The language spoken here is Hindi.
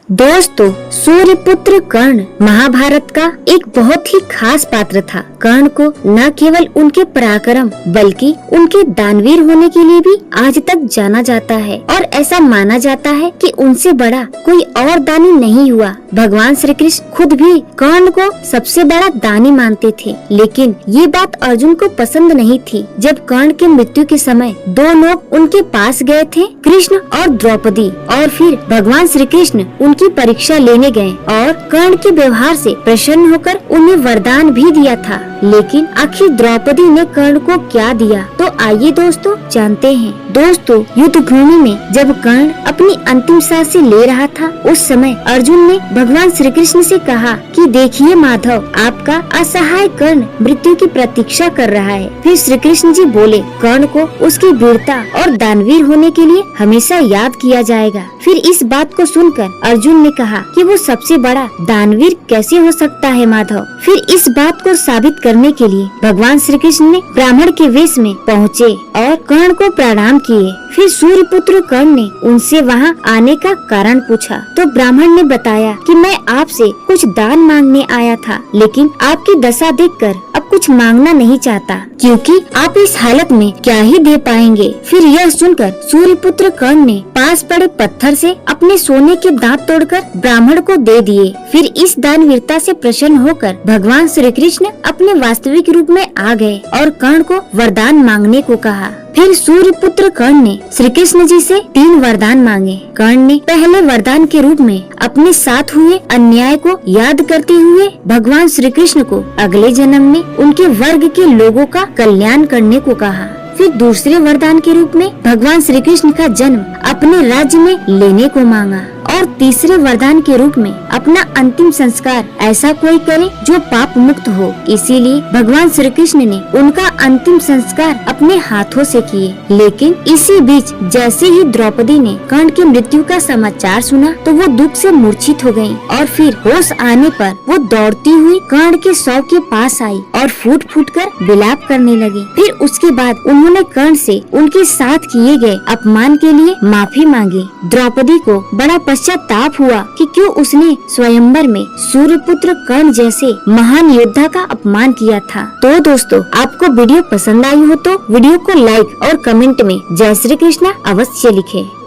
दोस्तों, सूर्यपुत्र कर्ण महाभारत का एक बहुत ही खास पात्र था। कर्ण को न केवल उनके पराक्रम बल्कि उनके दानवीर होने के लिए भी आज तक जाना जाता है और ऐसा माना जाता है कि उनसे बड़ा कोई और दानी नहीं हुआ। भगवान श्री कृष्ण खुद भी कर्ण को सबसे बड़ा दानी मानते थे, लेकिन ये बात अर्जुन को पसंद नहीं थी। जब कर्ण के मृत्यु के समय दो लोग उनके पास गए थे, कृष्ण और द्रौपदी, और फिर भगवान श्री कृष्ण उनकी परीक्षा लेने गए और कर्ण के व्यवहार से प्रसन्न होकर उन्हें वरदान भी दिया था। लेकिन आखिर द्रौपदी ने कर्ण को क्या दिया, तो आइए दोस्तों जानते हैं। दोस्तों, युद्ध भूमि में जब कर्ण अपनी अंतिम सांसें ले रहा था, उस समय अर्जुन ने भगवान श्री कृष्ण से कहा कि देखिए माधव, आपका असहाय कर्ण मृत्यु की प्रतीक्षा कर रहा है। फिर श्री कृष्ण जी बोले, कर्ण को उसकी वीरता और दानवीर होने के लिए हमेशा याद किया जाएगा। फिर इस बात को सुनकर अर्जुन ने कहा कि वो सबसे बड़ा दानवीर कैसे हो सकता है माधव। फिर इस बात को साबित करने के लिए भगवान श्री कृष्ण ने ब्राह्मण के वेश में पहुँचे और कर्ण को प्रणाम किए। फिर सूर्यपुत्र कर्ण ने उनसे वहाँ आने का कारण पूछा, तो ब्राह्मण ने बताया कि मैं आपसे कुछ दान मांगने आया था, लेकिन आपकी दशा देखकर अब कुछ मांगना नहीं चाहता, क्योंकि आप इस हालत में क्या ही दे पाएंगे। फिर यह सुनकर सूर्यपुत्र कर्ण ने पास पड़े पत्थर से अपने सोने के दांत तोड़कर ब्राह्मण को दे दिए। फिर इस दानवीरता से प्रसन्न होकर भगवान श्री कृष्ण अपने वास्तविक रूप में आ गए और कर्ण को वरदान मांगने को कहा। फिर सूर्यपुत्र कर्ण ने श्री कृष्ण जी से 3 वरदान मांगे। कर्ण ने पहले वरदान के रूप में अपने साथ हुए अन्याय को याद करते हुए भगवान श्री कृष्ण को अगले जन्म में उनके वर्ग के लोगों का कल्याण करने को कहा। फिर दूसरे वरदान के रूप में भगवान श्री कृष्ण का जन्म अपने राज्य में लेने को मांगा, और तीसरे वरदान के रूप में अपना अंतिम संस्कार ऐसा कोई करे जो पाप मुक्त हो। इसीलिए भगवान श्री कृष्ण ने उनका अंतिम संस्कार अपने हाथों से किए। लेकिन इसी बीच जैसे ही द्रौपदी ने कर्ण की मृत्यु का समाचार सुना, तो वो दुख से मूर्छित हो गयी और फिर होश आने पर वो दौड़ती हुई कर्ण के शव के पास आई और फूट फूट कर विलाप करने लगी। फिर उसके बाद उन्होंने कर्ण से उनके साथ किए गए अपमान के लिए माफी मांगी। द्रौपदी को बड़ा पश्चाताप हुआ कि क्यों उसने स्वयंवर में सूर्यपुत्र कर्ण जैसे महान योद्धा का अपमान किया था। तो दोस्तों, आपको वीडियो पसंद आई हो तो वीडियो को लाइक और कमेंट में जय श्री कृष्णा अवश्य लिखें।